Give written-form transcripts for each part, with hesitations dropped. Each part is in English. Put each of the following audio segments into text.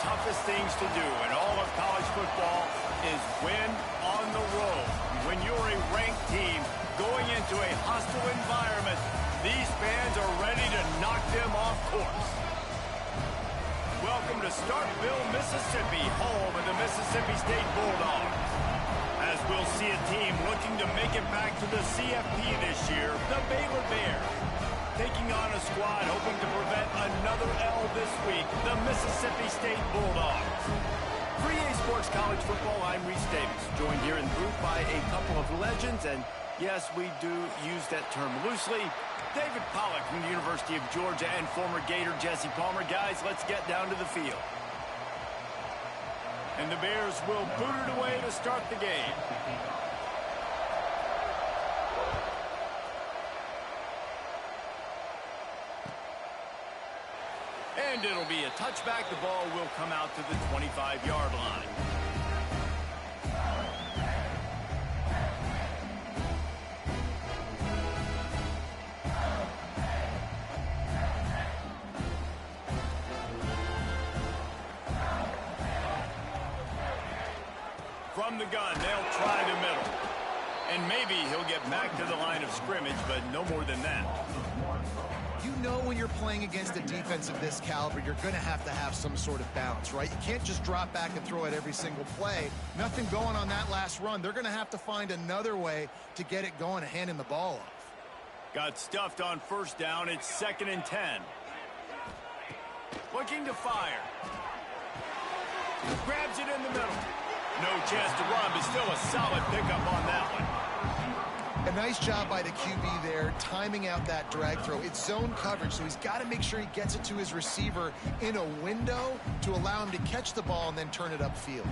toughest things to do in all of college football is win on the road. When you're a ranked team going into a hostile environment, these fans are ready to knock them off course. Welcome to Starkville, Mississippi, home of the Mississippi State Bulldogs. As we'll see a team looking to make it back to the CFP this year, the Baylor Bears. Taking on a squad hoping to prevent another L this week, the Mississippi State Bulldogs. For EA Sports College Football, I'm Reese Davis, joined here in the booth by a couple of legends, and yes, we do use that term loosely. David Pollack from the University of Georgia and former Gator Jesse Palmer. Guys, let's get down to the field. And the Bears will boot it away to start the game. And it'll be a touchback. The ball will come out to the 25-yard line. From the gun, they'll try the middle. And maybe he'll get back to the line of scrimmage, but no more than that. You know when you're playing against a defense of this caliber, you're going to have some sort of balance, right? You can't just drop back and throw it every single play. Nothing going on that last run. They're going to have to find another way to get it going and handing the ball off. Got stuffed on first down. It's 2nd and 10. Looking to fire. Grabs it in the middle. No chance to run, but still a solid pickup on that one. A nice job by the QB there, timing out that drag throw. It's zone coverage, so he's got to make sure he gets it to his receiver in a window to allow him to catch the ball and then turn it upfield.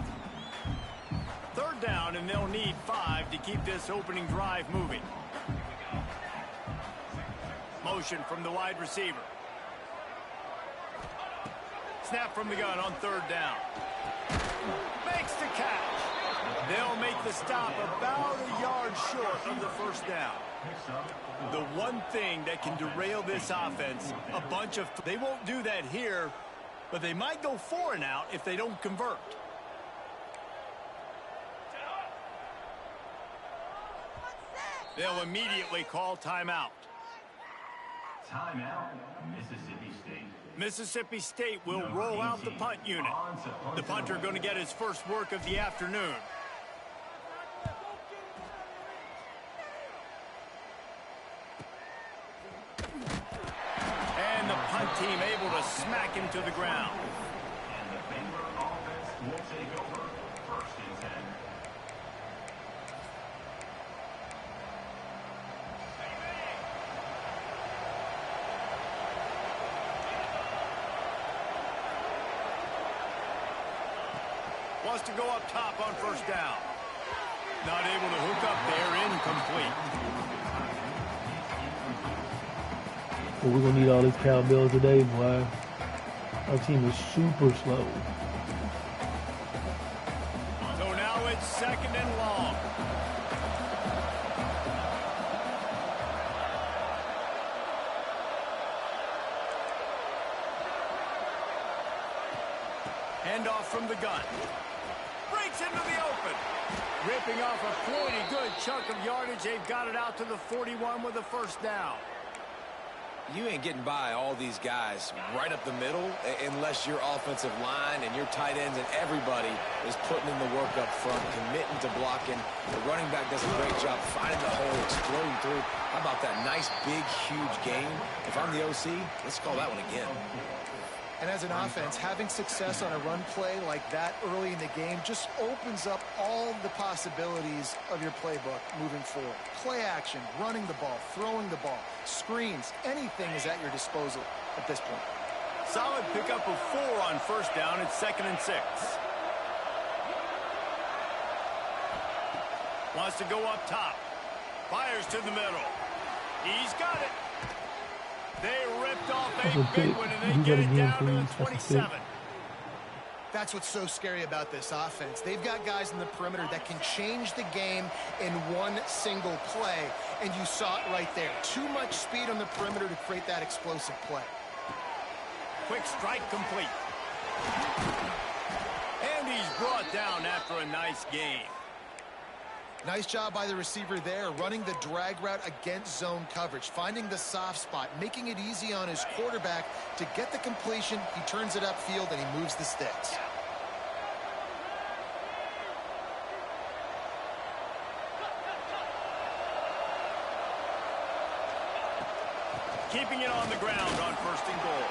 3rd down, and they'll need 5 to keep this opening drive moving. Motion from the wide receiver. Snap from the gun on 3rd down. Makes the catch. They'll make the stop about a yard short of the 1st down. The one thing that can derail this offense, they won't do that here, but they might go 4 and out if they don't convert. They'll immediately call timeout. Timeout, Mississippi State. Mississippi State will roll out the punt unit. The punter going to get his first work of the afternoon. And the punt team able to smack him to the ground. And the Baylor offense will take over 1st and 10. Wants to go up top on 1st down. Not able to hook up there, incomplete. Well, we're going to need all these cowbells today, boy. Our team is super slow. So now it's 2nd and long. Handoff from the gun. Breaks into the open. Ripping off a pretty good chunk of yardage. They've got it out to the 41 with a 1st down. You ain't getting by all these guys right up the middle unless your offensive line and your tight ends and everybody is putting in the work up front, committing to blocking. The running back does a great job finding the hole, exploding through. How about that nice, big, huge game? If I'm the OC, let's call that one again. And as an offense, having success on a run play like that early in the game just opens up all the possibilities of your playbook moving forward. Play action, running the ball, throwing the ball, screens, anything is at your disposal at this point. Solid pickup of 4 on 1st down. It's 2nd and 6. Wants to go up top. Fires to the middle. He's got it. They ripped off a big one, and they get it down to the 27. That's what's so scary about this offense. They've got guys in the perimeter that can change the game in one single play, and you saw it right there. Too much speed on the perimeter to create that explosive play. Quick strike complete. And he's brought down after a nice gain. Nice job by the receiver there, running the drag route against zone coverage, finding the soft spot, making it easy on his quarterback to get the completion. He turns it upfield, and he moves the sticks. Keeping it on the ground on 1st and goal.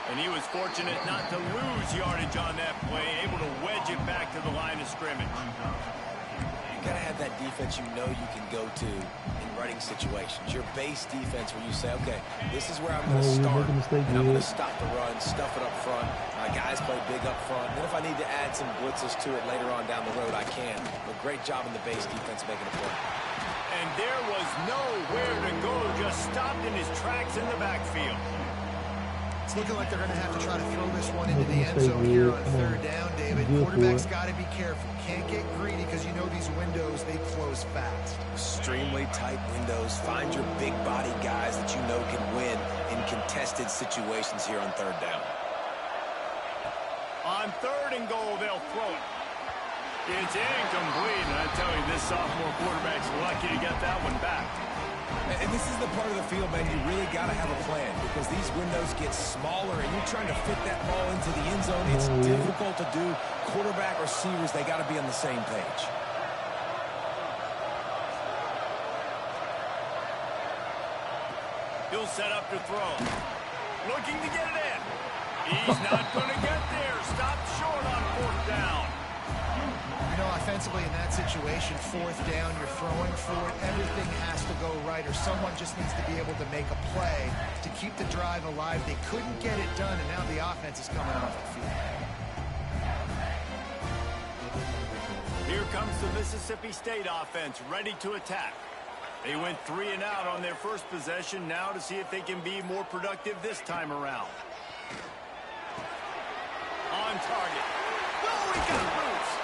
And he was fortunate not to lose yardage on that play, able to wedge it back to the line of scrimmage. You got to have that defense you know you can go to in running situations. Your base defense where you say, okay, this is where I'm going to start, and I'm going to stop the run, stuff it up front. My guys play big up front. And if I need to add some blitzes to it later on down the road, I can. But great job in the base defense making a play. And there was nowhere to go, just stopped in his tracks in the backfield. It's looking like they're going to have to try to throw this one into the end zone here on 3rd down, David. Quarterback's got to be careful. Can't get greedy because you know these windows, they close fast. Extremely tight windows. Find your big body guys that you know can win in contested situations here on 3rd down. On 3rd and goal, they'll throw it. It's incomplete, and I tell you, this sophomore quarterback's lucky to get that one back. And this is the part of the field, man, you really got to have a plan because these windows get smaller and you're trying to fit that ball into the end zone. It's difficult to do. Quarterback, receivers, they got to be on the same page. He'll set up to throw. Looking to get it in. He's not going to get there. Stopped short on 4th down. You know, offensively in that situation, 4th down, you're throwing for it. Everything has to go right, or someone just needs to be able to make a play to keep the drive alive. They couldn't get it done, and now the offense is coming off the field. Here comes the Mississippi State offense, ready to attack. They went 3 and out on their first possession, now to see if they can be more productive this time around. On target. Oh, he got loose.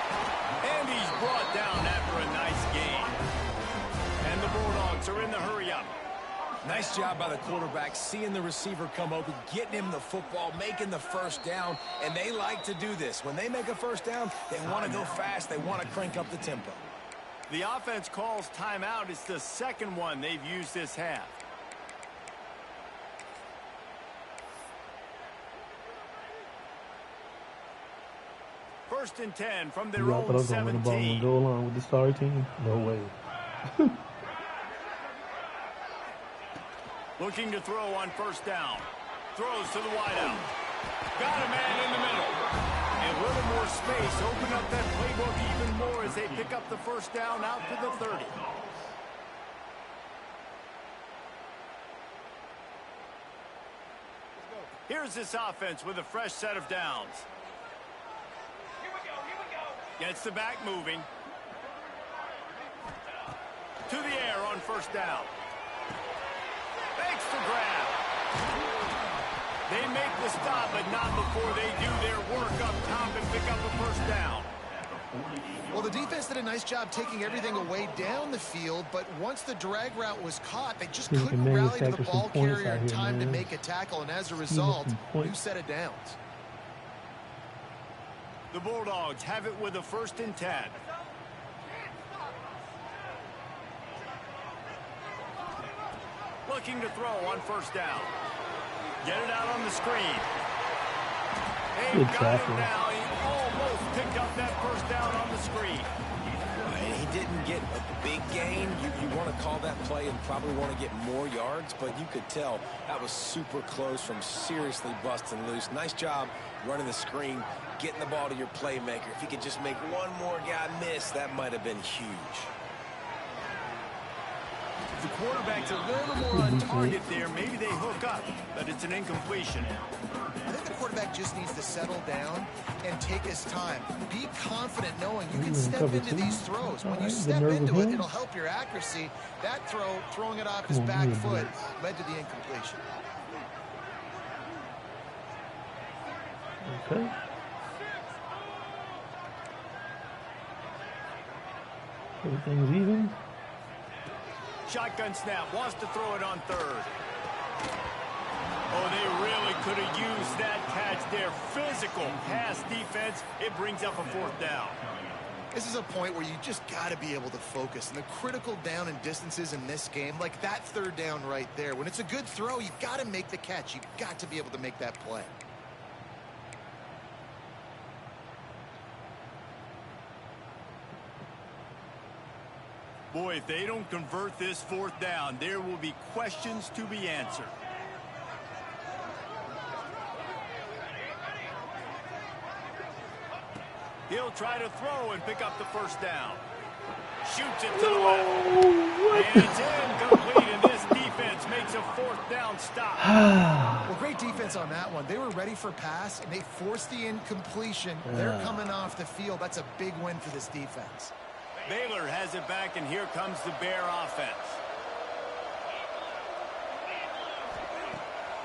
And he's brought down after a nice gain. And the Bulldogs are in the hurry-up. Nice job by the quarterback, seeing the receiver come open, getting him the football, making the 1st down. And they like to do this. When they make a 1st down, they want to go fast. They want to crank up the tempo. The offense calls timeout. It's the 2nd one they've used this half. First and 10 from their own 17. Go along with the star team? No way. Looking to throw on 1st down. Throws to the wideout. Got a man in the middle. And a little more space. Open up that playbook even more as they pick up the 1st down out to the 30. Here's this offense with a fresh set of downs. Gets the back moving. To the air on 1st down. Makes the grab. They make the stop, but not before they do their work up top and pick up a 1st down. Well, the defense did a nice job taking everything away down the field, but once the drag route was caught, they just couldn't rally to the ball carrier in time to make a tackle, and as a result, new set of downs. The Bulldogs have it with a 1st and 10. Looking to throw on 1st down. Get it out on the screen. They got him now. He almost picked up that 1st down on the screen. He didn't get a big gain. You want to call that play and probably want to get more yards, but you could tell that was super close from seriously busting loose. Nice job running the screen, getting the ball to your playmaker. If he could just make one more guy miss, that might have been huge. The quarterback's a little more on target there. Maybe they hook up, but it's an incompletion. I think the quarterback just needs to settle down and take his time. Be confident knowing you can step into these throws. When you step into it, it'll help your accuracy. That throw, throwing it off his back foot, led to the incompletion. Okay. Everything's even. Shotgun snap, wants to throw it on 3rd. Oh, they really could have used that catch there. Physical pass defense. It brings up a 4th down. This is a point where you just got to be able to focus. And the critical down and distances in this game, like that 3rd down right there, when it's a good throw, you've got to make the catch. You've got to be able to make that play. Boy, if they don't convert this 4th down, there will be questions to be answered. He'll try to throw and pick up the 1st down. Shoots it to the left. And it's incomplete, and this defense makes a 4th down stop. Well, great defense on that one. They were ready for pass, and they forced the incompletion. They're coming off the field. That's a big win for this defense. Baylor has it back, and here comes the Bear offense.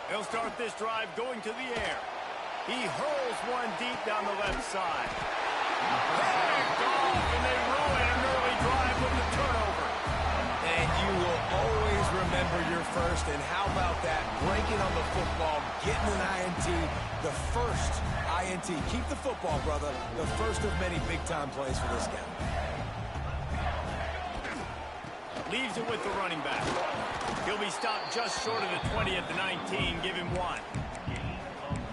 They'll start this drive going to the air. He hurls one deep down the left side. Picked off, and they ruin an early drive with the turnover. And you will always remember your first. And how about that? Breaking on the football, getting an INT, the first INT. Keep the football, brother. The first of many big-time plays for this guy. Leaves it with the running back. He'll be stopped just short of the 20 at the 19. Give him 1.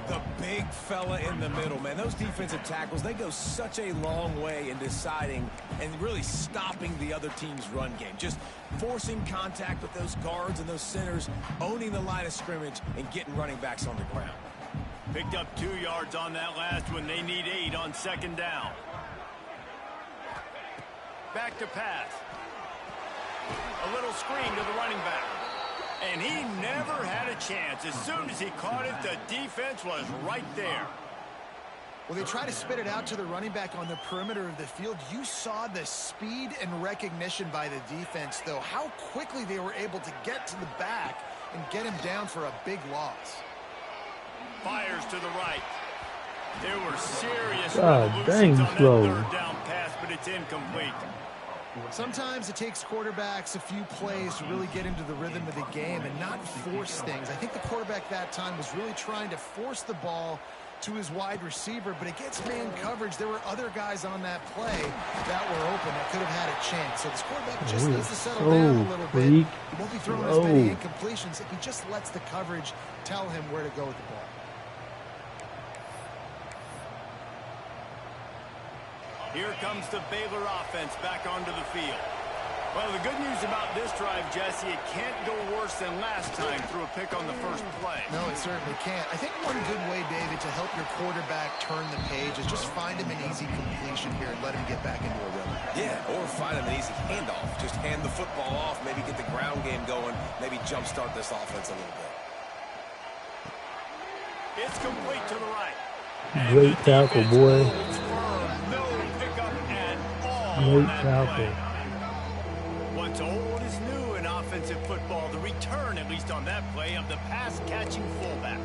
The big fella in the middle, man. Those defensive tackles, they go such a long way in deciding and really stopping the other team's run game. Just forcing contact with those guards and those centers, owning the line of scrimmage, and getting running backs on the ground. Picked up 2 yards on that last one. They need 8 on 2nd down. Back to pass. A little screen to the running back. And he never had a chance. As soon as he caught it, the defense was right there. Well, they try to spit it out to the running back on the perimeter of the field. You saw the speed and recognition by the defense, though. How quickly they were able to get to the back and get him down for a big loss. Fires to the right. There were serious God revolutions dang on slow. that 3rd down pass, but it's incomplete. Sometimes it takes quarterbacks a few plays to really get into the rhythm of the game and not force things. I think the quarterback that time was really trying to force the ball to his wide receiver, but against man coverage, there were other guys on that play that were open that could have had a chance. So this quarterback just needs to settle down a little bit. He won't be throwing as many incompletions if he just lets the coverage tell him where to go with the ball. Here comes the Baylor offense back onto the field. Well, the good news about this drive, Jesse, it can't go worse than last time through a pick on the first play. No, it certainly can't. I think one good way, David, to help your quarterback turn the page is just find him an easy completion here and let him get back into a rhythm. Yeah, or find him an easy handoff. Just hand the football off, maybe get the ground game going, maybe jumpstart this offense a little bit. It's complete to the right. Great tackle, boy. No pickup at all. Great tackle. What's old is new in offensive football. The return, at least on that play, of the pass-catching fullback.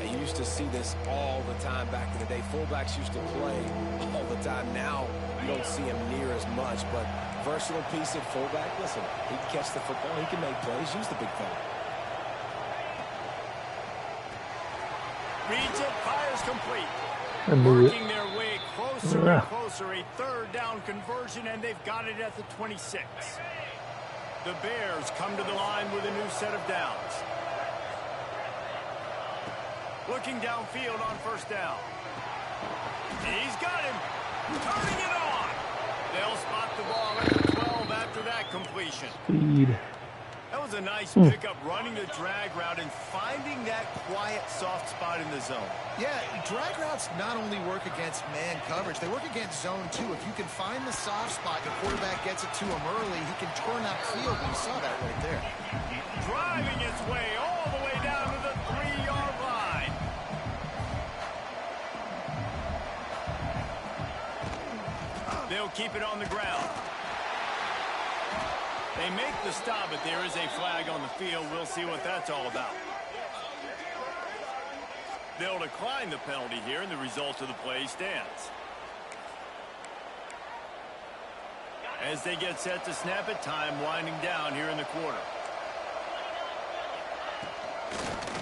Yeah, you used to see this all the time back in the day. Fullbacks used to play all the time. Now you don't see him near as much, but versatile piece of fullback. Listen, he can catch the football. He can make plays. Use the big fella. Reads it, fires complete. I knew it. Working their way closer and closer. A 3rd down conversion, and they've got it at the 26. The Bears come to the line with a new set of downs. Looking downfield on 1st down. He's got him. Turning it on. They'll spot the ball at the 12 after that completion. Speed. That was a nice pickup, running the drag route and finding that quiet, soft spot in the zone. Yeah, drag routes not only work against man coverage, they work against zone too. If you can find the soft spot, the quarterback gets it to him early, he can turn upfield, and you saw that right there. Driving his way all the way down to the 3-yard line. They'll keep it on the ground. They make the stop, but there is a flag on the field. We'll see what that's all about. They'll decline the penalty here, and the result of the play stands. As they get set to snap it, time winding down here in the quarter.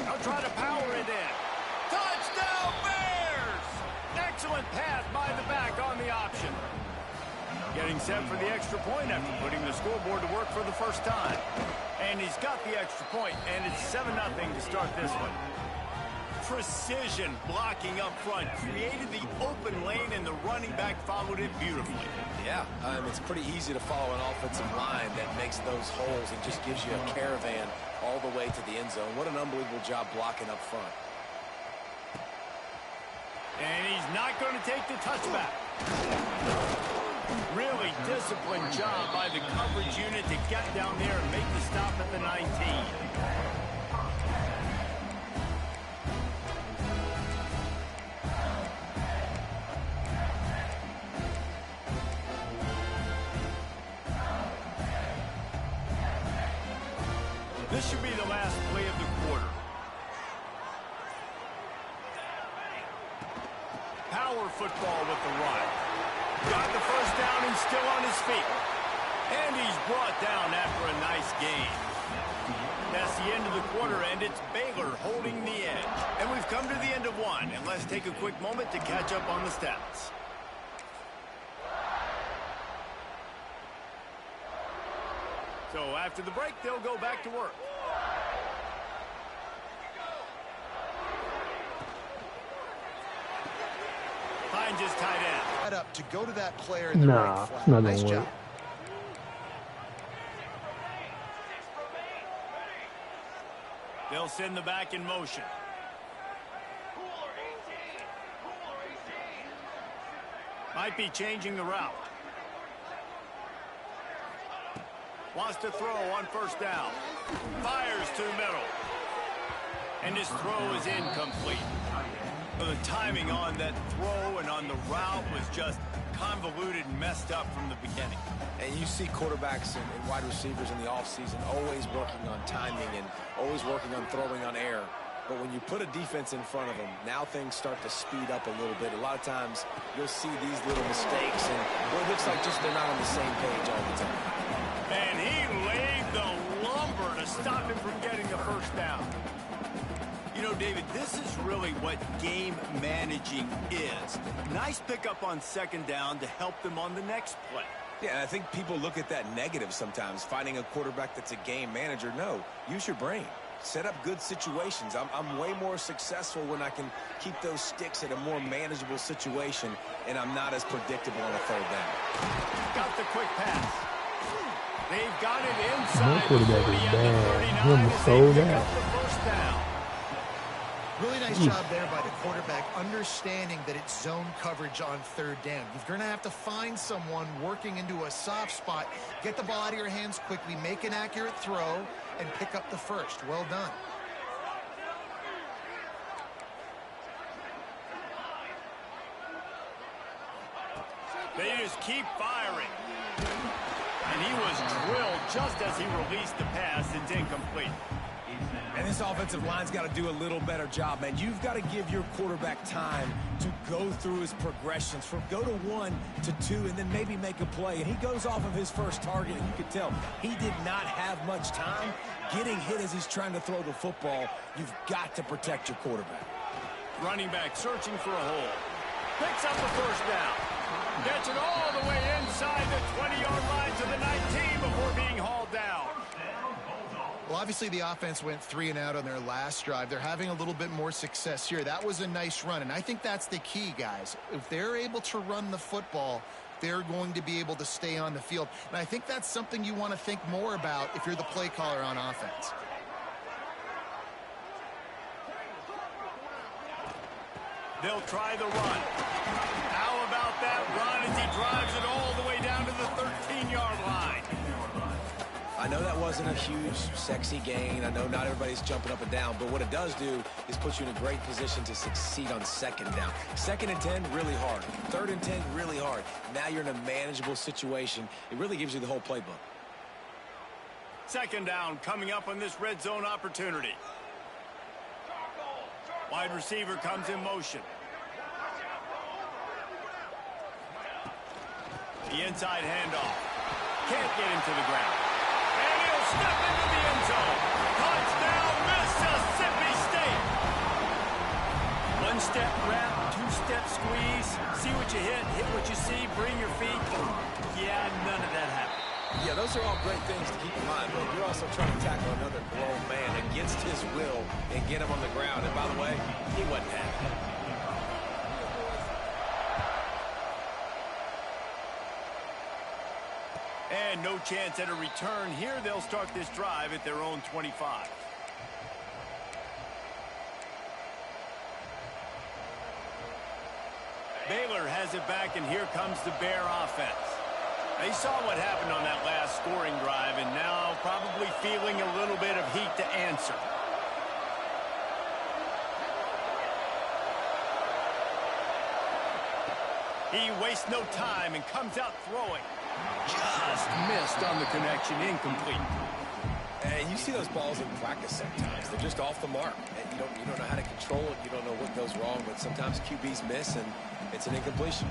They'll try to power it in. Touchdown, Bears! Excellent pass by the back on the option. Getting set for the extra point after putting the scoreboard to work for the first time. And he's got the extra point, and it's 7-0 to start this one. Precision blocking up front created the open lane, and the running back followed it beautifully. Yeah, it's pretty easy to follow an offensive line that makes those holes and just gives you a caravan all the way to the end zone. What an unbelievable job blocking up front. And he's not going to take the touchback. Really disciplined job by the coverage unit to get down there and make the stop at the 19. This should be the last play of the quarter. Power football with the run. Got the first down and still on his feet. And he's brought down after a nice gain. That's the end of the quarter, and it's Baylor holding the edge. And we've come to the end of one, and let's take a quick moment to catch up on the stats. So after the break, they'll go back to work. Finds his tight end. Head up to go to that player in the right flat. It's not Nice gonna job. work. They'll send the back in motion. Might be changing the route. Wants to throw on first down. Fires to the middle. And his throw is incomplete. So the timing on that throw and on the route was just convoluted and messed up from the beginning. And you see quarterbacks and wide receivers in the offseason always working on timing and always working on throwing on air. But when you put a defense in front of them, now things start to speed up a little bit. A lot of times you'll see these little mistakes, and well, it looks like just they're not on the same page all the time. And he laid the lumber to stop him from getting the first down. You know, David, this is really what game managing is. Nice pickup on second down to help them on the next play. Yeah, and I think people look at that negative sometimes, finding a quarterback that's a game manager. No, use your brain. Set up good situations. I'm way more successful when I can keep those sticks at a more manageable situation, and I'm not as predictable on a third down. Got the quick pass. They've got it inside. That quarterback is bad. Him as sold they pick out. up the first down. Really nice job there by the quarterback, understanding that it's zone coverage on third down. You're going to have to find someone working into a soft spot, get the ball out of your hands quickly, make an accurate throw, and pick up the first. Well done. They just keep firing. And he was drilled just as he released the pass. It's incomplete. And this offensive line's got to do a little better job, man. You've got to give your quarterback time to go through his progressions from go to 1 to 2 and then maybe make a play. And he goes off of his first target, and you can tell he did not have much time getting hit as he's trying to throw the football. You've got to protect your quarterback. Running back searching for a hole. Picks up the first down. Gets it all the way inside the 20-yard line to the 19 before being hauled down. Well, obviously the offense went 3 and out on their last drive. They're having a little bit more success here. That was a nice run, and I think that's the key, guys. If they're able to run the football, they're going to be able to stay on the field. And I think that's something you want to think more about if you're the play caller on offense. They'll try the run. How about that run as he drives it all the way down to the 13-yard line? I know that wasn't a huge, sexy gain. I know not everybody's jumping up and down, but what it does do is put you in a great position to succeed on second down. 2nd and 10, really hard. 3rd and 10, really hard. Now you're in a manageable situation. It really gives you the whole playbook. Second down coming up on this red zone opportunity. Wide receiver comes in motion. The inside handoff. Can't get him to the ground. And he'll step into the end zone. Touchdown, Mississippi State. One-step wrap, two-step squeeze. See what you hit what you see, bring your feet. Yeah, none of that happened. Yeah, those are all great things to keep in mind, but you're also trying to tackle another grown man against his will and get him on the ground. And by the way, he wasn't happy. And no chance at a return here. They'll start this drive at their own 25. Baylor has it back, and here comes the Bear offense. They saw what happened on that last scoring drive, and now probably feeling a little bit of heat to answer. He wastes no time and comes out throwing. Just missed on the connection, incomplete. And you see those balls in practice sometimes. They're just off the mark. And you don't know how to control it. You don't know what goes wrong, but sometimes QBs miss, and it's an incompletion.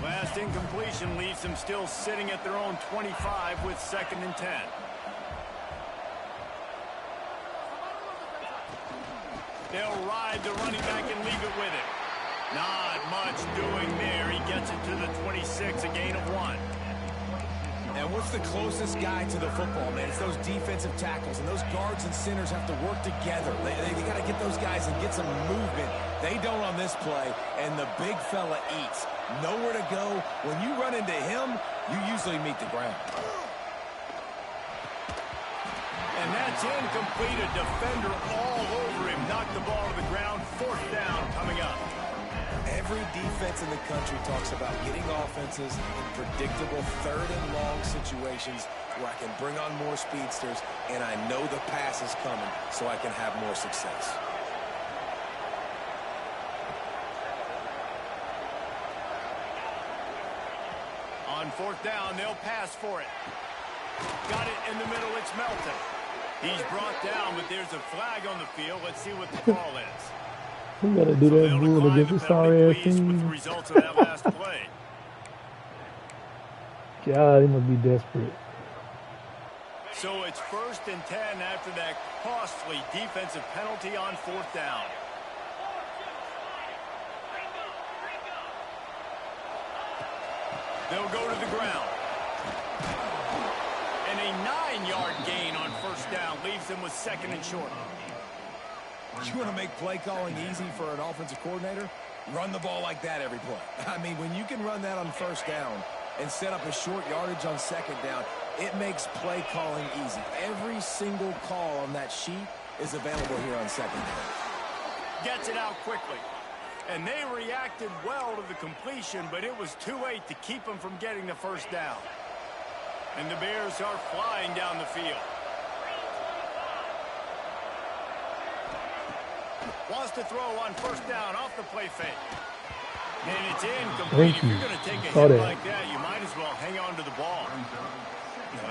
Last incompletion leaves them still sitting at their own 25 with 2nd and 10. They'll ride the running back and leave it with him. Not much doing there. He gets it to the 26, a gain of 1. And what's the closest guy to the football, man? It's those defensive tackles, and those guards and centers have to work together. They got to get those guys and get some movement. They don't on this play, and the big fella eats. Nowhere to go. When you run into him, you usually meet the ground. And that's incomplete. A defender all over him. Knocked the ball to the ground. 4th down coming up. Every defense in the country talks about getting offenses in predictable 3rd and long situations where I can bring on more speedsters and I know the pass is coming so I can have more success. On 4th down, they'll pass for it. Got it in the middle. It's Melton. He's brought down, but there's a flag on the field. Let's see what the call is. We gotta do that rule against this sorry ass team. With the results of that last play. God, he must be desperate. So it's 1st and 10 after that costly defensive penalty on 4th down. They'll go to the ground. And a 9-yard gain on 1st down leaves them with 2nd and short. You want to make play calling easy for an offensive coordinator? Run the ball like that every play. I mean, when you can run that on 1st down and set up a short yardage on 2nd down, it makes play calling easy. Every single call on that sheet is available here on 2nd down. Gets it out quickly. And they reacted well to the completion, but it was too late to keep them from getting the 1st down. And the Bears are flying down the field. Wants to throw on 1st down off the play fake. And it's incomplete. If you're going to take a hit like that, you might as well hang on to the ball.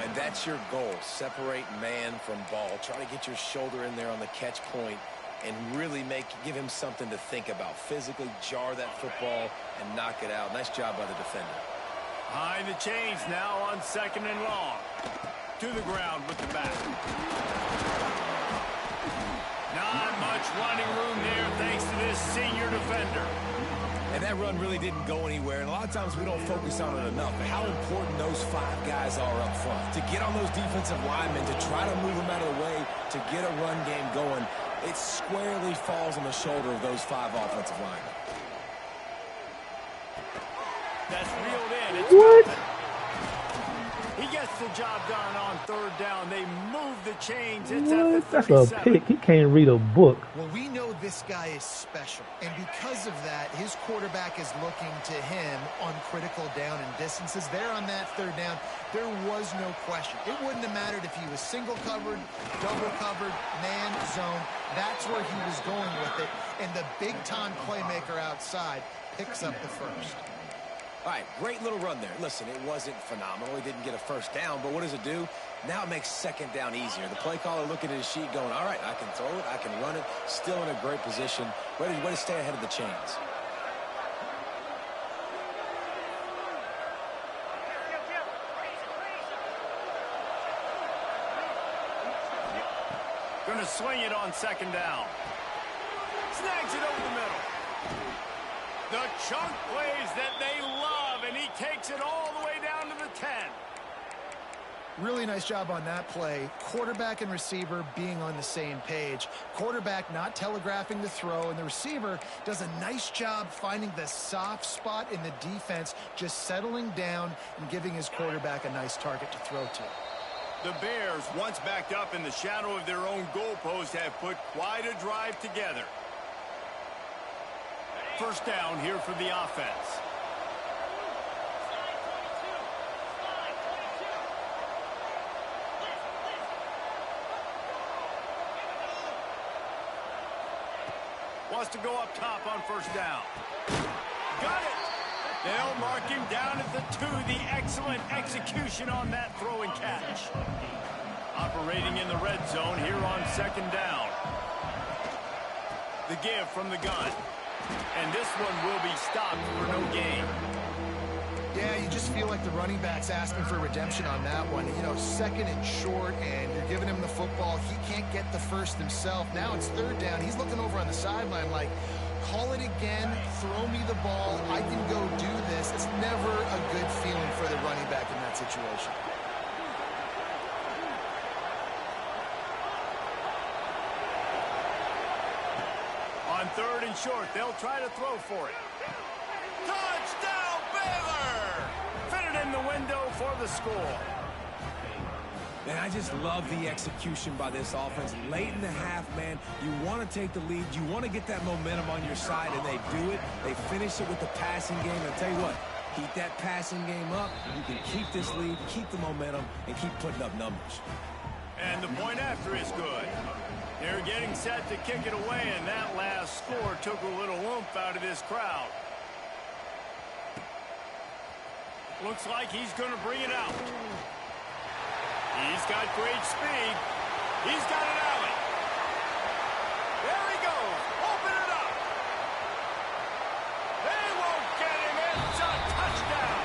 And that's your goal. Separate man from ball. Try to get your shoulder in there on the catch point and really give him something to think about. Physically jar that football and knock it out. Nice job by the defender. Behind the chains now on 2nd and long. To the ground with the back. Not much running room there thanks to this senior defender. And that run really didn't go anywhere. And a lot of times we don't focus on it enough. But how important those 5 guys are up front. To get on those defensive linemen, to try to move them out of the way, to get a run game going, it squarely falls on the shoulder of those 5 offensive linemen. That's reeled in. It's what? Melton. He gets the job done on 3rd down. They move the chains. It's What? at the That's 37. a pick. He can't read a book. Well, we know this guy is special, and because of that, his quarterback is looking to him on critical down and distances. There on that 3rd down, there was no question. It wouldn't have mattered if he was single covered, double covered, man, zone. That's where he was going with it, and the big-time playmaker outside picks up the 1st. All right, great little run there. Listen, it wasn't phenomenal. He didn't get a 1st down, but what does it do? Now it makes 2nd down easier. The play caller looking at his sheet going, all right, I can throw it, I can run it, still in a great position, ready to stay ahead of the chains. Going to swing it on second down. Snags it over the middle. The chunk plays that they love, and he takes it all the way down to the 10. Really nice job on that play. Quarterback and receiver being on the same page. Quarterback not telegraphing the throw, and the receiver does a nice job finding the soft spot in the defense, just settling down and giving his quarterback a nice target to throw to. The Bears, once backed up in the shadow of their own goalpost, have put quite a drive together. First down here for the offense. Wants to go up top on first down. Got it! They'll mark him down at the 2. The excellent execution on that throw and catch. Operating in the red zone here on second down. The give from the gun. And this one will be stopped for no gain. Yeah, you just feel like the running back's asking for redemption on that one. You know, second and short, and you're giving him the football. He can't get the first himself. Now it's third down. He's looking over on the sideline like, call it again, throw me the ball, I can go do this. It's never a good feeling for the running back in that situation. On third and short, they'll try to throw for it. Touchdown, Baylor! Fitted in the window for the score. Man, I just love the execution by this offense. Late in the half, man, you want to take the lead. You want to get that momentum on your side, and they do it. They finish it with the passing game. And I'll tell you what, keep that passing game up. You can keep this lead, keep the momentum, and keep putting up numbers. And the point after is good. They're getting set to kick it away, and that last score took a little oomph out of this crowd. Looks like he's going to bring it out. He's got great speed. He's got an alley. There he goes. Open it up. They won't get him. It's a touchdown.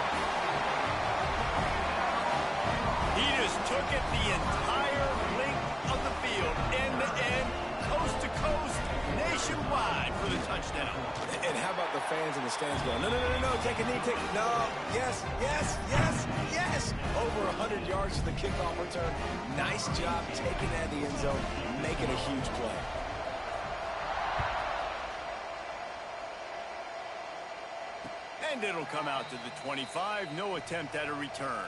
He just took it the entire length of the field, end to end, coast to coast, nationwide for the touchdown. And how about the fans in the stands going, no, no, no, no, take a knee, take, no, yes, yes, yes, yes. Over 100 yards to the kickoff return. Nice job taking that in the end zone, making a huge play. And it'll come out to the 25. No attempt at a return.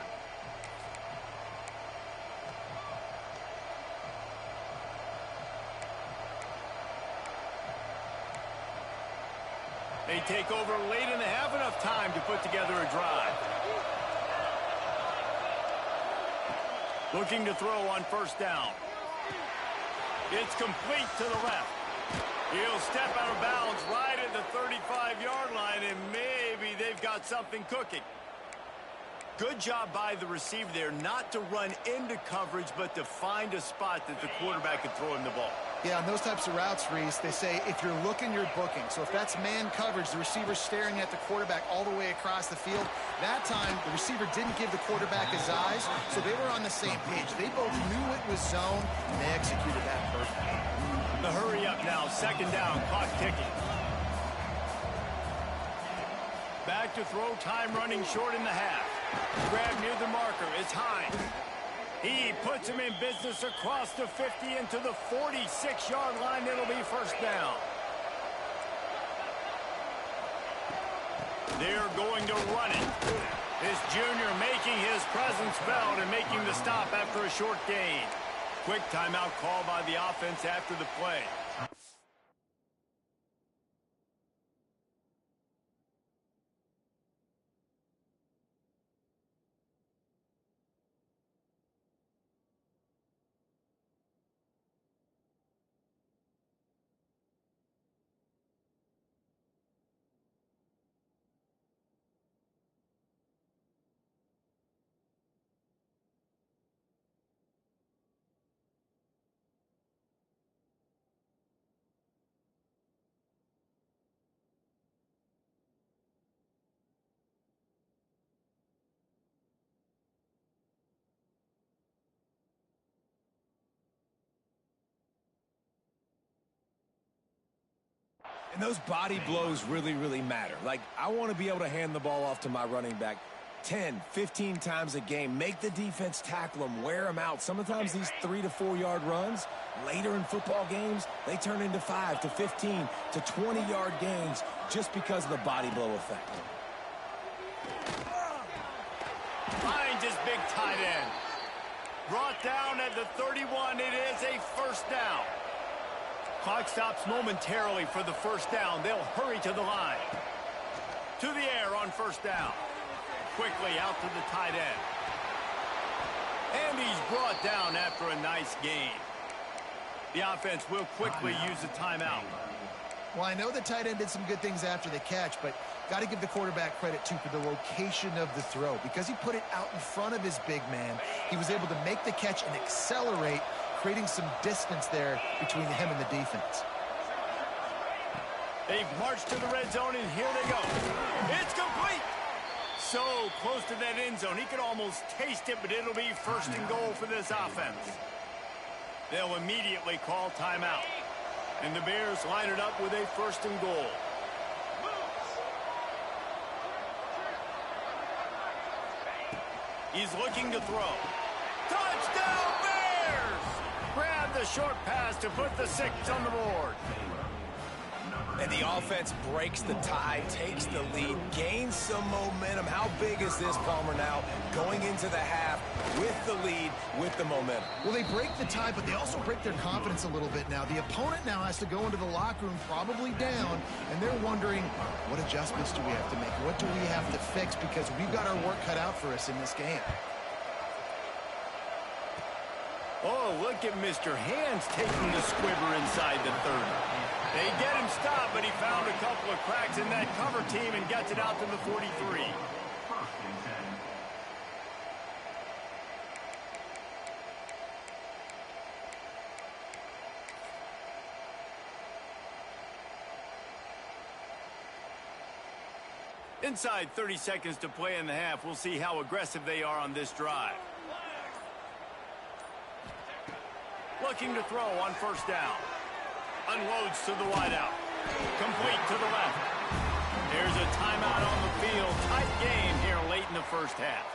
They take over late in the half, enough time to put together a drive. Looking to throw on first down. It's complete to the left. He'll step out of bounds right at the 35-yard line, and maybe they've got something cooking. Good job by the receiver there not to run into coverage, but to find a spot that the quarterback could throw him the ball. Yeah, on those types of routes, Reese, they say if you're looking, you're booking. So if that's man coverage, the receiver's staring at the quarterback all the way across the field. That time, the receiver didn't give the quarterback his eyes, so they were on the same page. They both knew it was zone, and they executed that perfectly. The hurry up now, second down, clock ticking. Back to throw, time running short in the half. Grab near the marker, it's Hines. He puts him in business across the 50 into the 46-yard line. It'll be first down. They're going to run it. This junior making his presence felt and making the stop after a short gain. Quick timeout call by the offense after the play. And those body blows really, really matter. Like, I want to be able to hand the ball off to my running back 10, 15 times a game. Make the defense tackle them, wear them out. Sometimes these 3 to 4 yard runs, later in football games, they turn into 5 to 15 to 20-yard gains just because of the body blow effect. Finds his big tight end. Brought down at the 31. It is a first down. Clock stops momentarily for the first down. They'll hurry to the line. To the air on first down. Quickly out to the tight end. And he's brought down after a nice gain. The offense will quickly use a timeout. Well, I know the tight end did some good things after the catch, but got to give the quarterback credit, too, for the location of the throw. Because he put it out in front of his big man, he was able to make the catch and accelerate, creating some distance there between him and the defense. They've marched to the red zone, and here they go. It's complete. So close to that end zone. He could almost taste it, but it'll be first and goal for this offense. They'll immediately call timeout. And the Bears line it up with a first and goal. He's looking to throw. Touchdown, Bears! Grab the short pass to put the 6 on the board. And the offense breaks the tie, takes the lead, gains some momentum. How big is this, Palmer, now going into the half with the lead, with the momentum? Well, they break the tie, but they also break their confidence a little bit now. The opponent now has to go into the locker room probably down, and they're wondering, what adjustments do we have to make? What do we have to fix? Because we've got our work cut out for us in this game. Oh, look at Mr. Hands taking the squibber inside the 30. They get him stopped, but he found a couple of cracks in that cover team and gets it out to the 43. First and 10. Inside 30 seconds to play in the half. We'll see how aggressive they are on this drive. Looking to throw on first down. Unloads to the wideout. Complete to the left. There's a timeout on the field. Tight game here late in the first half.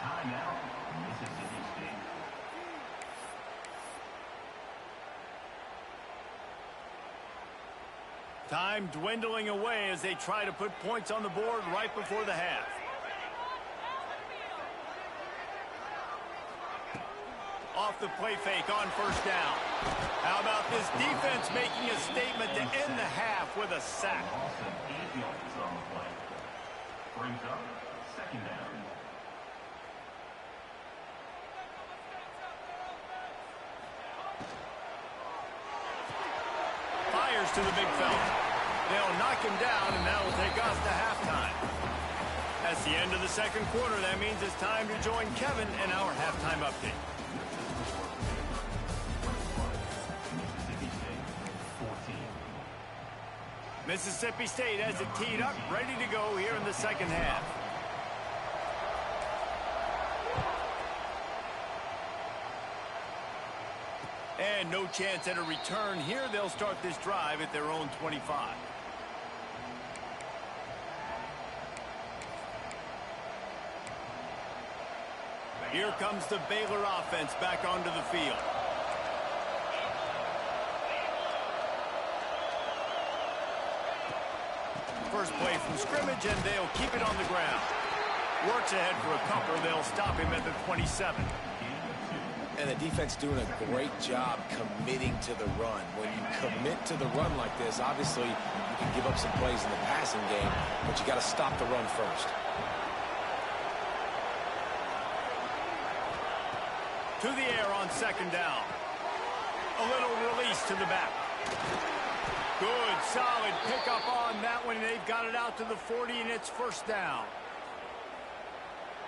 Timeout, Mississippi State. Time dwindling away as they try to put points on the board right before the half. Off the play fake on first down. How about this defense making a statement to end the half with a sack? Lawson, 8 yards on the play. Brings up second down. Fires to the big fella. They'll knock him down, and that'll take us to halftime. That's the end of the second quarter. That means it's time to join Kevin in our halftime update. Mississippi State has it teed up, ready to go here in the second half. And no chance at a return here. They'll start this drive at their own 25. Here comes the Baylor offense back onto the field. First play from scrimmage, and they'll keep it on the ground. Works ahead for a couple. They'll stop him at the 27. And the defense doing a great job committing to the run. When you commit to the run like this, obviously you can give up some plays in the passing game, but you got to stop the run first. To the air on second down. A little release to the back. Good, solid pickup on that one. They've got it out to the 40, and it's first down.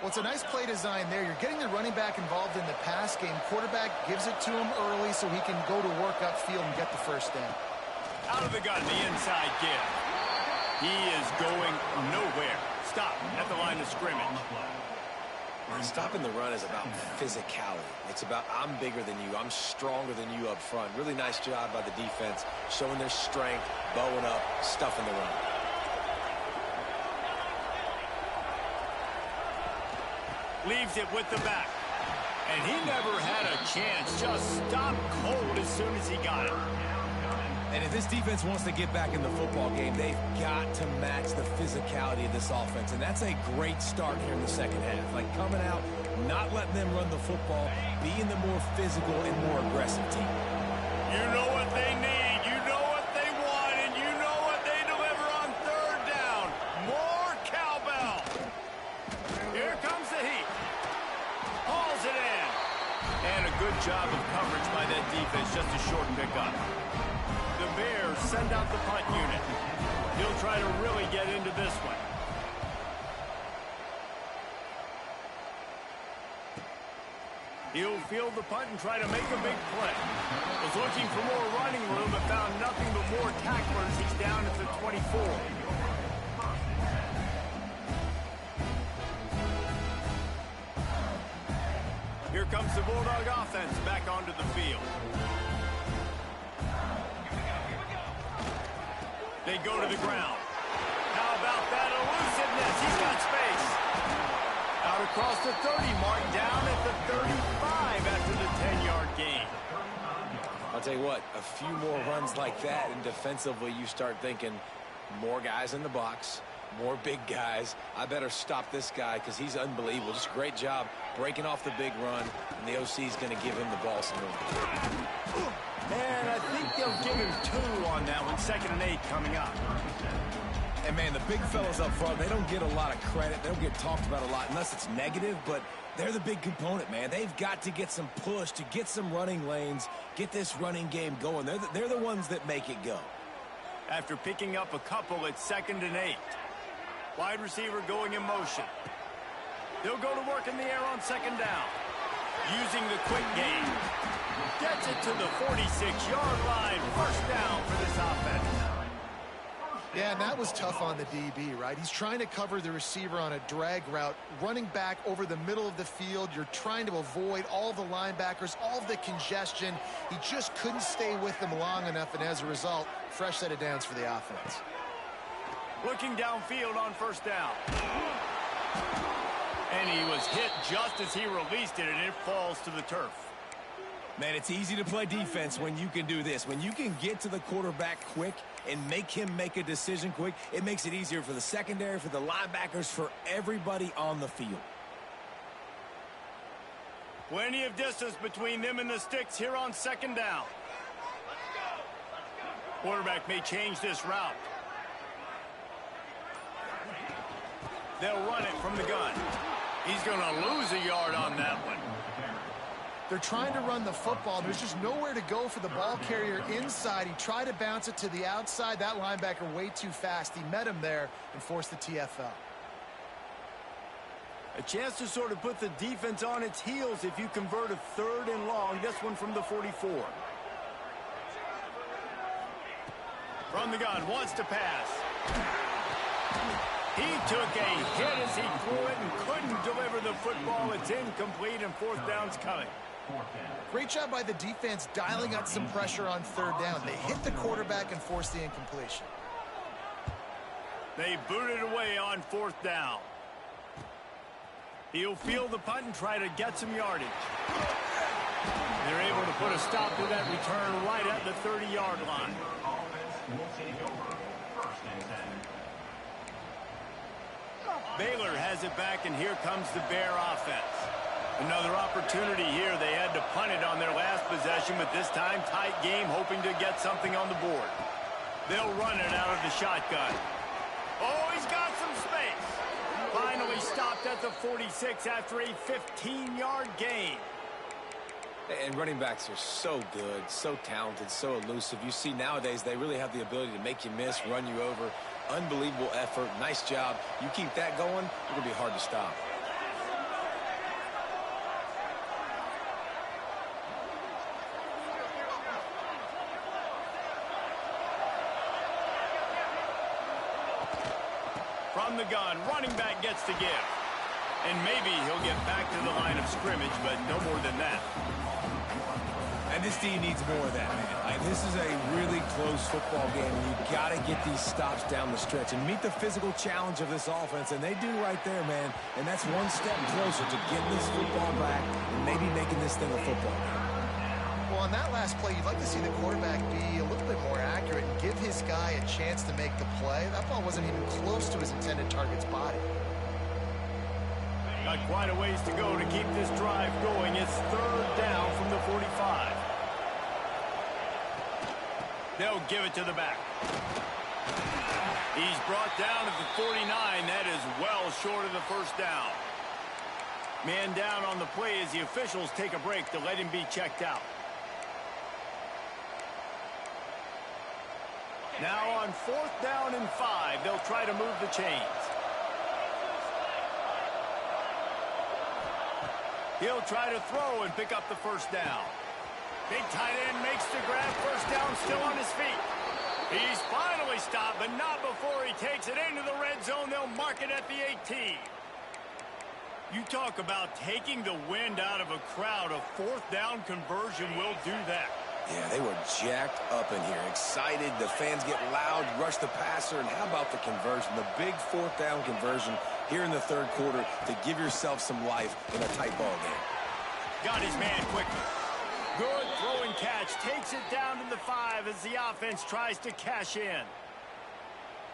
Well, it's a nice play design there. You're getting the running back involved in the pass game. Quarterback gives it to him early so he can go to work upfield and get the first down. Out of the gun, the inside give. He is going nowhere. Stop at the line of scrimmage. Stopping the run is about physicality. It's about I'm bigger than you. I'm stronger than you up front. Really nice job by the defense, showing their strength, bowing up, stuffing the run. Leaves it with the back. And he never had a chance. Just stopped cold as soon as he got it. And if this defense wants to get back in the football game, they've got to match the physicality of this offense. And that's a great start here in the second half. Like coming out, not letting them run the football, being the more physical and more aggressive team. You know what they need. You know what they want. And you know what they deliver on third down. More cowbell. Here comes the heat. Hauls it in. And a good job of coverage by that defense. Just a short pickup. The Bears send out the punt unit. He'll try to really get into this one. He'll field the punt and try to make a big play. Was looking for more running room but found nothing but more tacklers. He's down at the 24. Here comes the Bulldog offense back onto the field. They go to the ground. How about that elusiveness? He's got space. Out across the 30 mark, down at the 35 after the 10-yard gain. I'll tell you what, a few more runs like that, and defensively you start thinking more guys in the box, more big guys. I better stop this guy because he's unbelievable. Just a great job breaking off the big run, and the OC is going to give him the ball some more. And I think they'll give him 2 on that one. 2nd and 8 coming up. And, man, the big fellas up front, they don't get a lot of credit. They don't get talked about a lot unless it's negative, but they're the big component, man. They've got to get some push, to get some running lanes, get this running game going. They're the ones that make it go. After picking up a couple, it's 2nd and 8. Wide receiver going in motion. They'll go to work in the air on 2nd down. Using the quick game. Gets it to the 46-yard line. 1st down for this offense. Yeah, and that was tough on the DB, right? He's trying to cover the receiver on a drag route, running back over the middle of the field. You're trying to avoid all the linebackers, all of the congestion. He just couldn't stay with them long enough, and as a result, fresh set of downs for the offense. Looking downfield on 1st down. And he was hit just as he released it, and it falls to the turf. Man, it's easy to play defense when you can do this. When you can get to the quarterback quick and make him make a decision quick, it makes it easier for the secondary, for the linebackers, for everybody on the field. Plenty of distance between them and the sticks here on 2nd down. Quarterback may change this route. They'll run it from the gun. He's going to lose a yard on that one. They're trying to run the football. There's just nowhere to go for the ball carrier inside. He tried to bounce it to the outside. That linebacker way too fast. He met him there and forced the TFL. A chance to sort of put the defense on its heels if you convert a 3rd and long. This one from the 44. From the gun, wants to pass. He took a hit as he threw it and couldn't deliver the football. It's incomplete, and 4th down's coming. Great job by the defense dialing up some pressure on 3rd down. They hit the quarterback and forced the incompletion. They booted away on 4th down. He'll field the punt and try to get some yardage. They're able to put a stop to that return right at the 30-yard line. Baylor has it back, and here comes the Bear offense. Another opportunity here. They had to punt it on their last possession, but this time tight game, hoping to get something on the board. They'll run it out of the shotgun. Oh, he's got some space. Finally stopped at the 46 after a 15-yard gain. And running backs are so good, so talented, so elusive. You see nowadays they really have the ability to make you miss, run you over. Unbelievable effort. Nice job. You keep that going, it's going to be hard to stop. From the gun, running back gets the give. And maybe he'll get back to the line of scrimmage, but no more than that. And this team needs more of that, man. Like, this is a really close football game, and you've got to get these stops down the stretch and meet the physical challenge of this offense, and they do right there, man. And that's one step closer to getting this football back and maybe making this thing a football game. Well, on that last play, you'd like to see the quarterback be a little bit more accurate and give his guy a chance to make the play. That ball wasn't even close to his intended target's body. Got quite a ways to go to keep this drive going. It's 3rd down from the 45. They'll give it to the back. He's brought down at the 49. That is well short of the 1st down. Man down on the play as the officials take a break to let him be checked out. Now on 4th down and 5, they'll try to move the chains. He'll try to throw and pick up the 1st down. Big tight end makes the grab. 1st down, still on his feet. He's finally stopped, but not before he takes it into the red zone. They'll mark it at the 18. You talk about taking the wind out of a crowd. A 4th down conversion will do that. Yeah, they were jacked up in here, excited. The fans get loud, rush the passer, and how about the conversion? The big 4th down conversion here in the 3rd quarter to give yourself some life in a tight ball game. Got his man quickly. Good throwing catch. Takes it down to the 5 as the offense tries to cash in.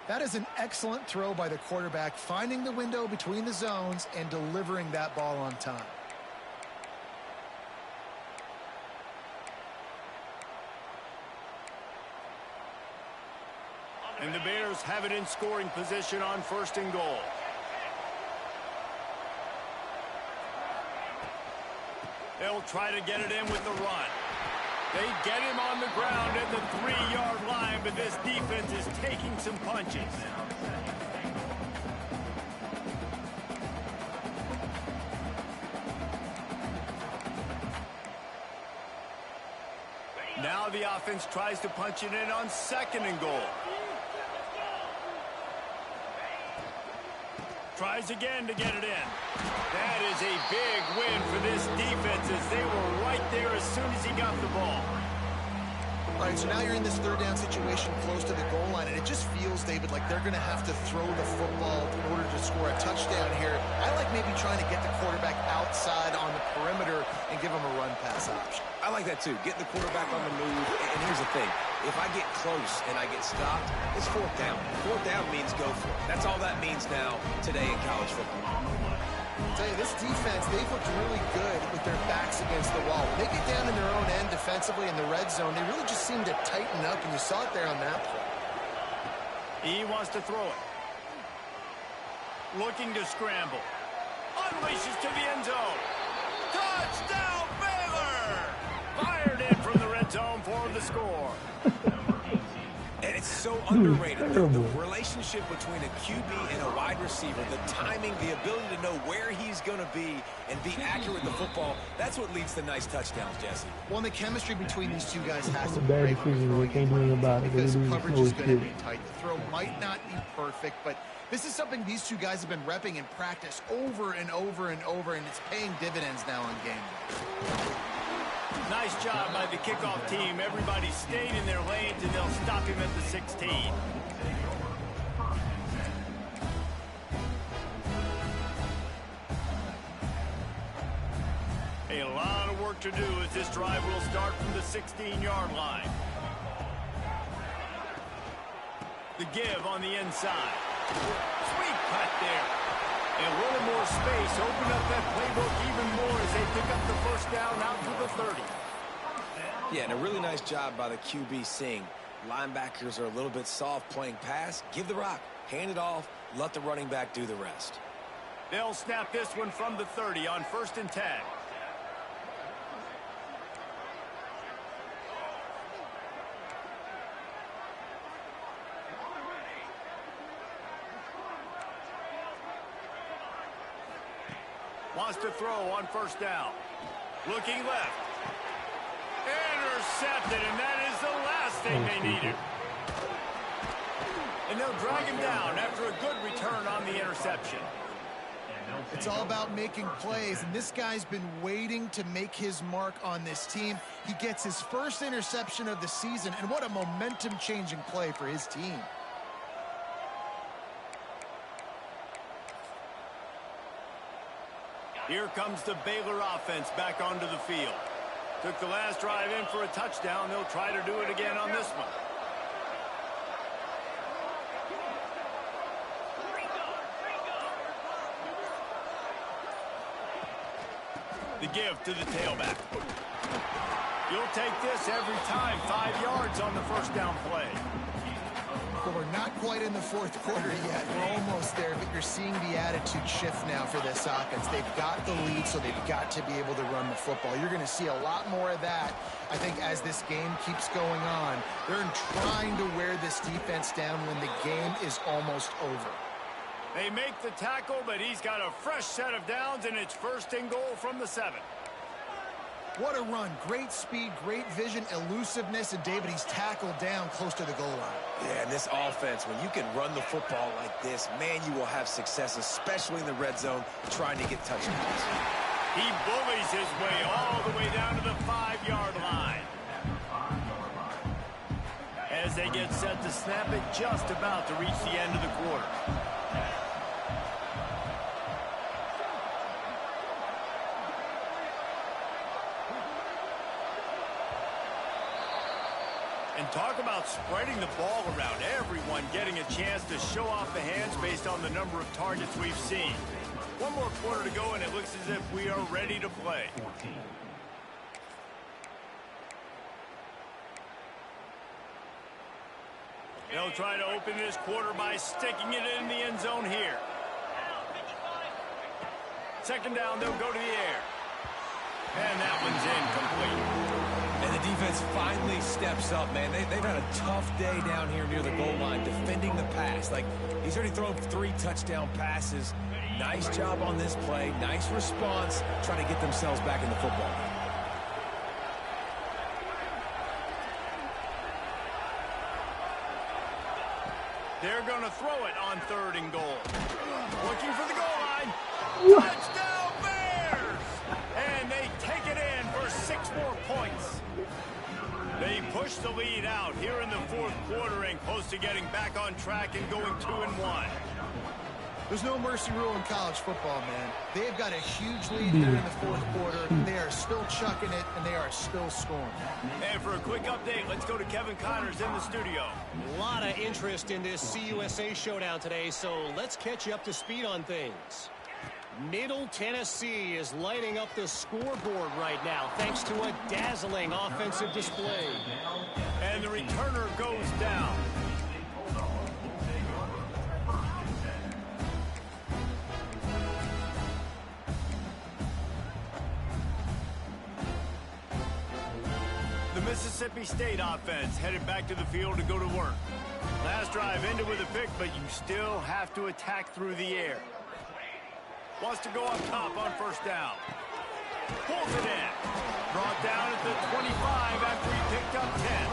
That is an excellent throw by the quarterback, finding the window between the zones and delivering that ball on time. And the Bears have it in scoring position on 1st and goal. They'll try to get it in with the run. They get him on the ground at the 3-yard line, but this defense is taking some punches. Now the offense tries to punch it in on 2nd and goal. Tries again to get it in. That is a big win for this defense as they were right there as soon as he got the ball. All right, so now you're in this 3rd down situation close to the goal line, and it just feels, David, like they're going to have to throw the football in order to score a touchdown here. I like maybe trying to get the quarterback outside on the perimeter and give him a run-pass option. I like that, too. Getting the quarterback on the move. And here's the thing. If I get close and I get stopped, it's 4th down. 4th down means go for it. That's all that means now today in college football. I'll tell you, this defense, they've looked really good with their backs against the wall. When they get down in their own end defensively in the red zone, they really just seem to tighten up, and you saw it there on that play. He wants to throw it. Looking to scramble. Unleashes to the end zone. Touchdown, Baylor! Fired in from the red zone for the score. And it's so underrated. The relationship between a QB and a wide receiver, the timing, the ability to know where he's going to be and be accurate with the football, that's what leads to nice touchdowns, Jesse. Well, and the chemistry between these two guys has It's to a be bad great. decision. They can't do anything about it. Because They lose coverage the is going to kid. be tight. The throw might not be perfect, but this is something these two guys have been repping in practice over and over and over, and it's paying dividends now on game day. Nice job by the kickoff team. Everybody stayed in their lanes, and they'll stop him at the 16. A lot of work to do as this drive will start from the 16-yard line. The give on the inside. Sweet cut there. And a little more space. Open up that playbook even more as they pick up the 1st down out to the 30. Yeah, and a really nice job by the QB seeing linebackers are a little bit soft playing pass. Give the rock. Hand it off. Let the running back do the rest. They'll snap this one from the 30 on 1st and 10. Wants to throw on 1st down. Looking left. Intercepted, and that is the last thing they needed. And they'll drag him down after a good return on the interception. It's all about making plays, and this guy's been waiting to make his mark on this team. He gets his first interception of the season, and what a momentum-changing play for his team. Here comes the Baylor offense back onto the field. Took the last drive in for a touchdown. They'll try to do it again on this one. The give to the tailback. You'll take this every time. 5 yards on the first down play. Well, we're not quite in the fourth quarter yet. We're almost there, but you're seeing the attitude shift now for this offense. They've got the lead, so they've got to be able to run the football. You're going to see a lot more of that, I think, as this game keeps going on. They're trying to wear this defense down when the game is almost over. They make the tackle, but he's got a fresh set of downs, and it's first and goal from the 7. What a run. Great speed, great vision, elusiveness, and David, he's tackled down close to the goal line. Yeah, and this offense, when you can run the football like this, man, you will have success, especially in the red zone, trying to get touchdowns. He bullies his way all the way down to the 5-yard line. As they get set to snap it, just about to reach the end of the quarter. And talk about spreading the ball around. Everyone getting a chance to show off the hands based on the number of targets we've seen. One more quarter to go, and it looks as if we are ready to play. They'll try to open this quarter by sticking it in the end zone here. Second down, they'll go to the air. And that one's incomplete. And the defense finally steps up, man. They've had a tough day down here near the goal line defending the pass. Like, he's already thrown 3 touchdown passes. Nice job on this play. Nice response, trying to get themselves back in the football game. They're going to throw it on 3rd and goal. Looking for the goal line. Touchdown, Bears! And they take it in for 6 more points. They push the lead out here in the 4th quarter and close to getting back on track and going 2-1. There's no mercy rule in college football, man. They've got a huge lead here in the 4th quarter. They are still chucking it, and they are still scoring. And for a quick update, let's go to Kevin Connors in the studio. A lot of interest in this CUSA showdown today, so let's catch you up to speed on things. Middle Tennessee is lighting up the scoreboard right now thanks to a dazzling offensive display. And the returner goes down. The Mississippi State offense headed back to the field to go to work. Last drive ended with a pick, but you still have to attack through the air. Wants to go up top on 1st down. Pulls it in. Brought down at the 25 after he picked up 10.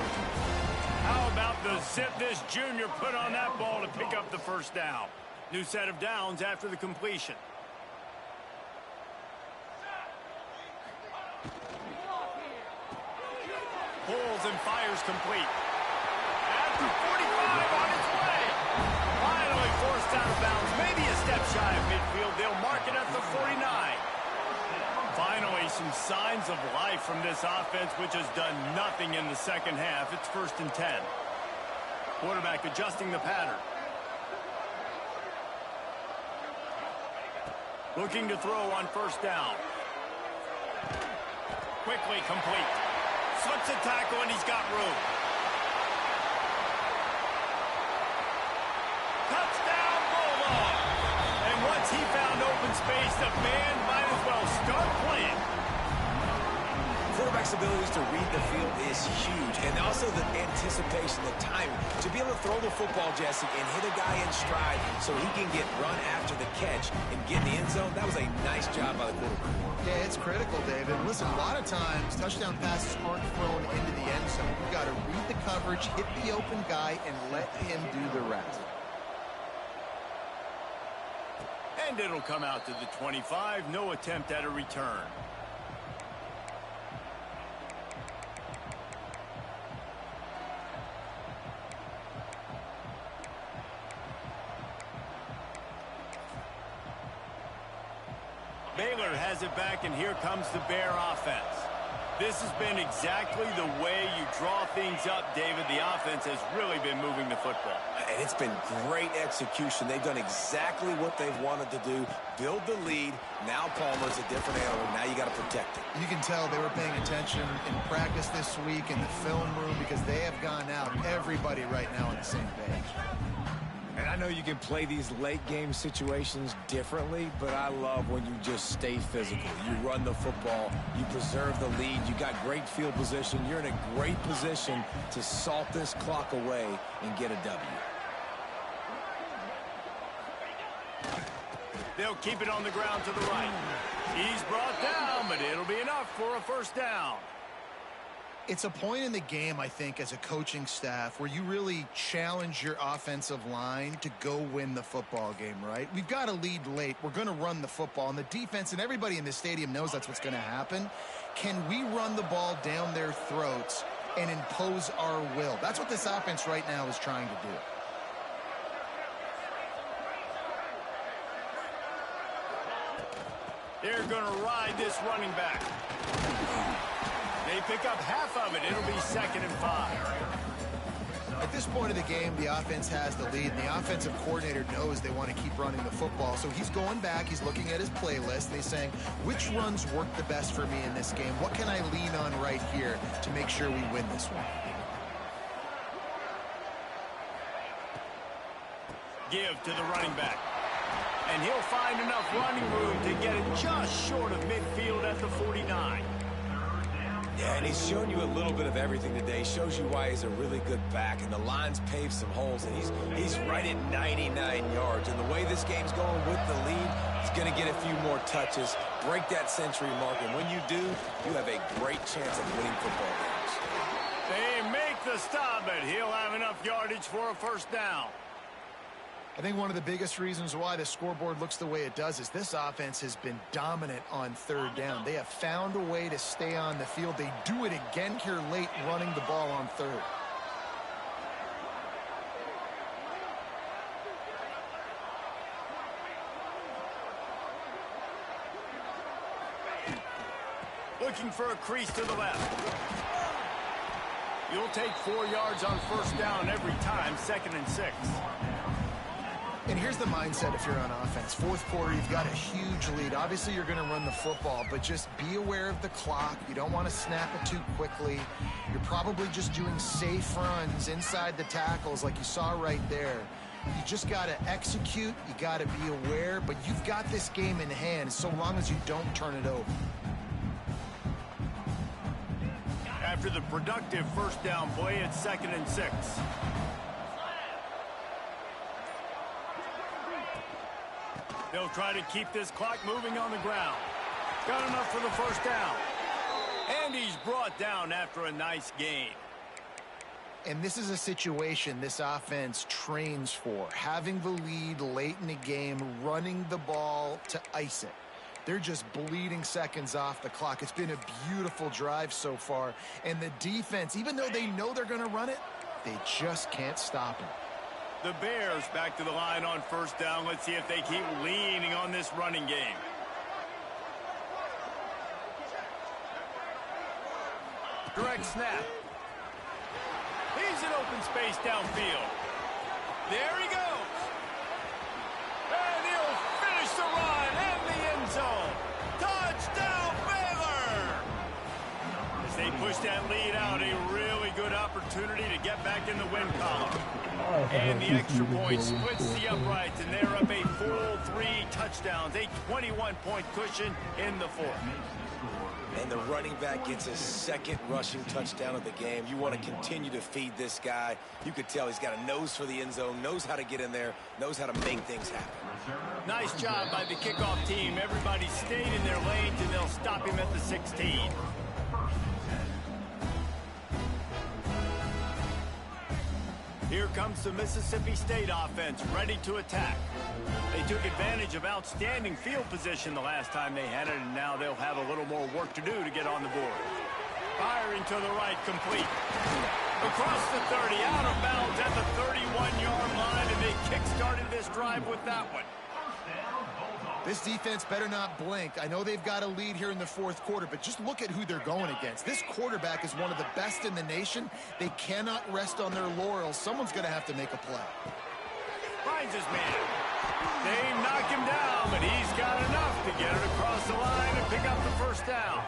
How about the zip this junior put on that ball to pick up the 1st down? New set of downs after the completion. Pulls and fires complete. At the 45 on its way. Finally forced out of bounds. Maybe a step shy of midfield. They'll mark it at the 49. Finally, some signs of life from this offense, which has done nothing in the second half. It's 1st and 10. Quarterback adjusting the pattern. Looking to throw on 1st down. Quickly complete. Slips a tackle, and he's got room. Touchdown, Bulldog! And once he found open space, the band might as well start playing. Quarterback's abilities to read the field is huge, and also the anticipation, the time to be able to throw the football, Jesse, and hit a guy in stride so he can get run after the catch and get in the end zone. That was a nice job by the quarterback. Yeah, it's critical, David. Listen, a lot of times touchdown passes aren't thrown into the end zone. You've got to read the coverage, hit the open guy, and let him do the rest. And And it'll come out to the 25. No attempt at a return. Baylor has it back, and here comes the Bear offense. This has been exactly the way you draw things up, David. The offense has really been moving the football. And it's been great execution. They've done exactly what they've wanted to do. Build the lead. Now Palmer's a different animal. Now you got to protect it. You can tell they were paying attention in practice this week in the film room because they have gone out, everybody right now on the same page. And I know you can play these late game situations differently, but I love when you just stay physical. You run the football, you preserve the lead, you got great field position. You're in a great position to salt this clock away and get a W. They'll keep it on the ground to the right. He's brought down, but it'll be enough for a first down. It's a point in the game, I think, as a coaching staff where you really challenge your offensive line to go win the football game, right? We've got a lead late. We're going to run the football. And the defense and everybody in this stadium knows that's what's going to happen. Can we run the ball down their throats and impose our will? That's what this offense right now is trying to do. They're going to ride this running back. They pick up half of it. It'll be 2nd and 5. At this point of the game, the offense has the lead, and the offensive coordinator knows they want to keep running the football. So he's going back, he's looking at his playlist, and he's saying, which runs work the best for me in this game? What can I lean on right here to make sure we win this one? Give to the running back. And he'll find enough running room to get it just short of midfield at the 49. Yeah, and he's shown you a little bit of everything today. Shows you why he's a really good back, and the line's paved some holes, and he's right at 99 yards. And the way this game's going with the lead, he's going to get a few more touches, break that century mark, and when you do, you have a great chance of winning football games. They make the stop, but he'll have enough yardage for a first down. I think one of the biggest reasons why the scoreboard looks the way it does is this offense has been dominant on 3rd down. They have found a way to stay on the field. They do it again here late, running the ball on 3rd. Looking for a crease to the left. You'll take 4 yards on first down every time, 2nd and 6. And here's the mindset if you're on offense. 4th quarter, you've got a huge lead. Obviously, you're going to run the football, but just be aware of the clock. You don't want to snap it too quickly. You're probably just doing safe runs inside the tackles like you saw right there. You just got to execute. You got to be aware, but you've got this game in hand so long as you don't turn it over. After the productive first down play, it's 2nd and 6. They'll try to keep this clock moving on the ground. Got enough for the first down. And he's brought down after a nice gain. And this is a situation this offense trains for. Having the lead late in the game, running the ball to ice it. They're just bleeding seconds off the clock. It's been a beautiful drive so far. And the defense, even though they know they're going to run it, they just can't stop it. The Bears back to the line on first down. Let's see if they keep leaning on this running game. Direct snap. He's in open space downfield. There he goes. And he'll finish the run in the end zone. Touchdown, Baylor! As they push that lead out, a really good opportunity to get back in the win column. And the extra point splits the uprights, and they're up a full 3 touchdowns, a 21-point cushion in the 4th. And the running back gets his 2nd rushing touchdown of the game. You want to continue to feed this guy. You could tell he's got a nose for the end zone, knows how to get in there, knows how to make things happen. Nice job by the kickoff team. Everybody stayed in their lanes, and they'll stop him at the 16. Here comes the Mississippi State offense, ready to attack. They took advantage of outstanding field position the last time they had it, and now they'll have a little more work to do to get on the board. Firing to the right, complete. Across the 30, out of bounds at the 31-yard line, and they kick-started this drive with that one. This defense better not blink. I know they've got a lead here in the fourth quarter, but just look at who they're going against. This quarterback is one of the best in the nation. They cannot rest on their laurels. Someone's going to have to make a play. Finds his man. They knock him down, but he's got enough to get it across the line and pick up the first down.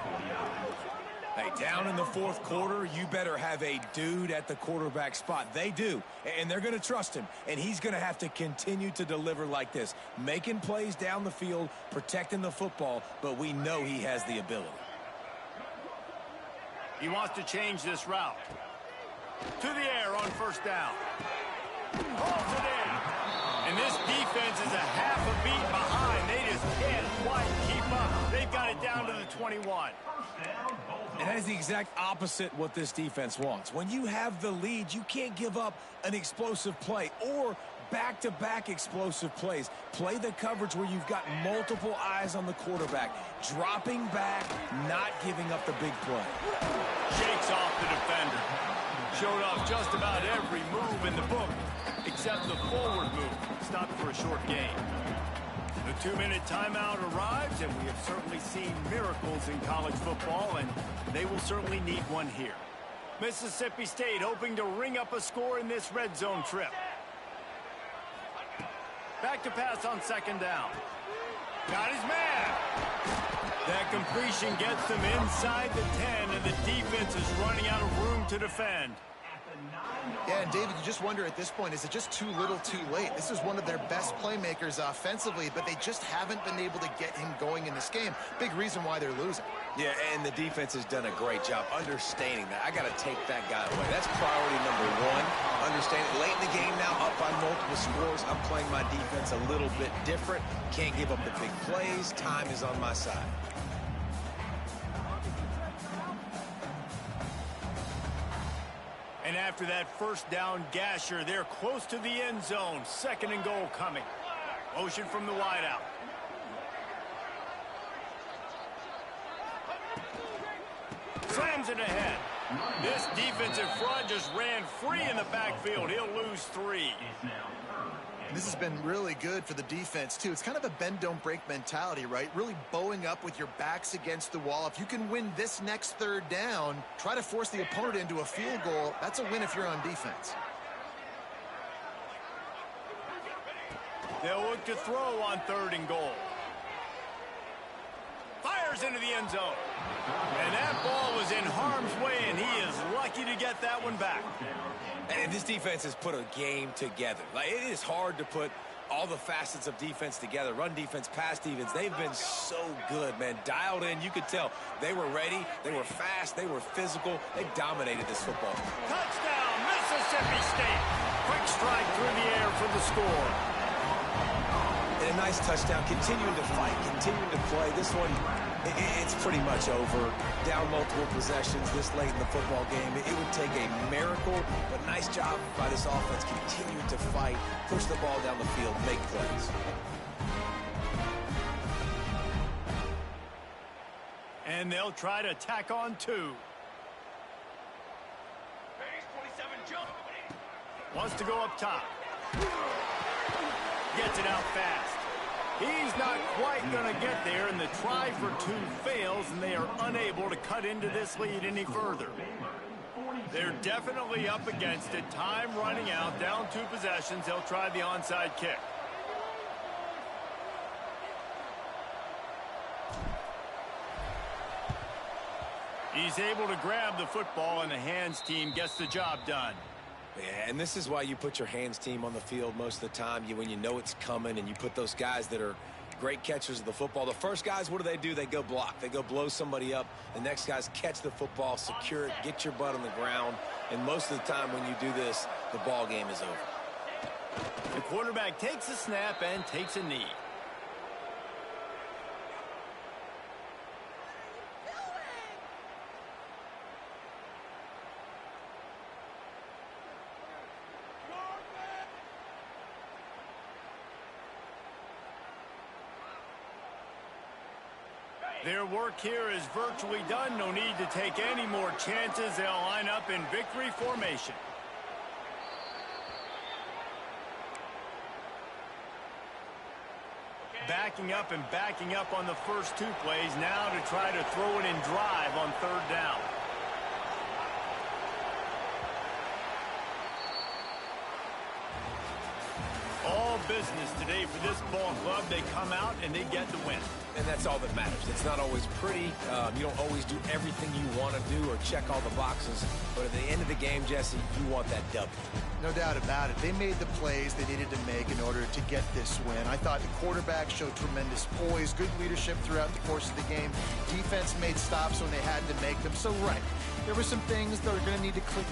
Hey, down in the fourth quarter, you better have a dude at the quarterback spot. They do, and they're going to trust him, and he's going to have to continue to deliver like this, making plays down the field, protecting the football, but we know he has the ability. He wants to change this route. To the air on first down. Holds it in. And this defense is a half a beat behind. They just can't quite keep up. They've got it down to the 21. And that is the exact opposite what this defense wants. When you have the lead, you can't give up an explosive play or back-to-back explosive plays. Play the coverage where you've got multiple eyes on the quarterback. Dropping back, not giving up the big play. Shakes off the defender. Showed off just about every move in the book, except the forward move. Stopped for a short gain. The 2-minute timeout arrives, and we have certainly seen miracles in college football, and they will certainly need one here. Mississippi State hoping to ring up a score in this red zone trip. Back to pass on second down. Got his man. That completion gets them inside the 10, and the defense is running out of room to defend. Yeah, and David, you just wonder at this point, is it just too little too late? This is one of their best playmakers offensively, but they just haven't been able to get him going in this game. Big reason why they're losing. Yeah, and the defense has done a great job understanding that. I got to take that guy away. That's priority number one. Understand it. Late in the game now, up by multiple scores. I'm playing my defense a little bit different. Can't give up the big plays. Time is on my side. And after that first down gasher, they're close to the end zone. Second and goal coming. Motion from the wideout. Slams it ahead. This defensive front just ran free in the backfield. He'll lose 3. This has been really good for the defense, too. It's kind of a bend-don't-break mentality, right? Really bowing up with your backs against the wall. If you can win this next third down, try to force the opponent into a field goal. That's a win if you're on defense. They'll look to throw on third and goal. Fires into the end zone. And that ball was in harm's way, and he is lucky to get that one back. And this defense has put a game together. Like, it is hard to put all the facets of defense together. Run defense, pass defense. They've been so good, man. Dialed in. You could tell they were ready. They were fast. They were physical. They dominated this football. Touchdown, Mississippi State. Quick strike through the air for the score. And a nice touchdown. Continuing to fight. Continuing to play. This one, it's pretty much over. Down multiple possessions this late in the football game. It would take a miracle, but nice job by this offense continuing to fight, push the ball down the field, make plays. And they'll try to tack on 2. Wants to go up top. Gets it out fast. He's not quite going to get there, and the try for 2 fails, and they are unable to cut into this lead any further. They're definitely up against it. Time running out, down 2 possessions. They'll try the onside kick. He's able to grab the football, and the hands team gets the job done. Yeah, and this is why you put your hands team on the field most of the time. When you know it's coming, and you put those guys that are great catchers of the football. The first guys, what do? They go block. They go blow somebody up. The next guys catch the football, secure it, get your butt on the ground. And most of the time when you do this, the ball game is over. The quarterback takes a snap and takes a knee. Their work here is virtually done. No need to take any more chances. They'll line up in victory formation. Backing up and backing up on the first two plays. Now to try to throw it in drive on third down. All business today for this ball club. They come out and they get the win. And that's all that matters. It's not always pretty. You don't always do everything you want to do or check all the boxes. But at the end of the game, Jesse, you want that W. No doubt about it. They made the plays they needed to make in order to get this win. I thought the quarterback showed tremendous poise, good leadership throughout the course of the game. Defense made stops when they had to make them. So, right, there were some things that are going to need to click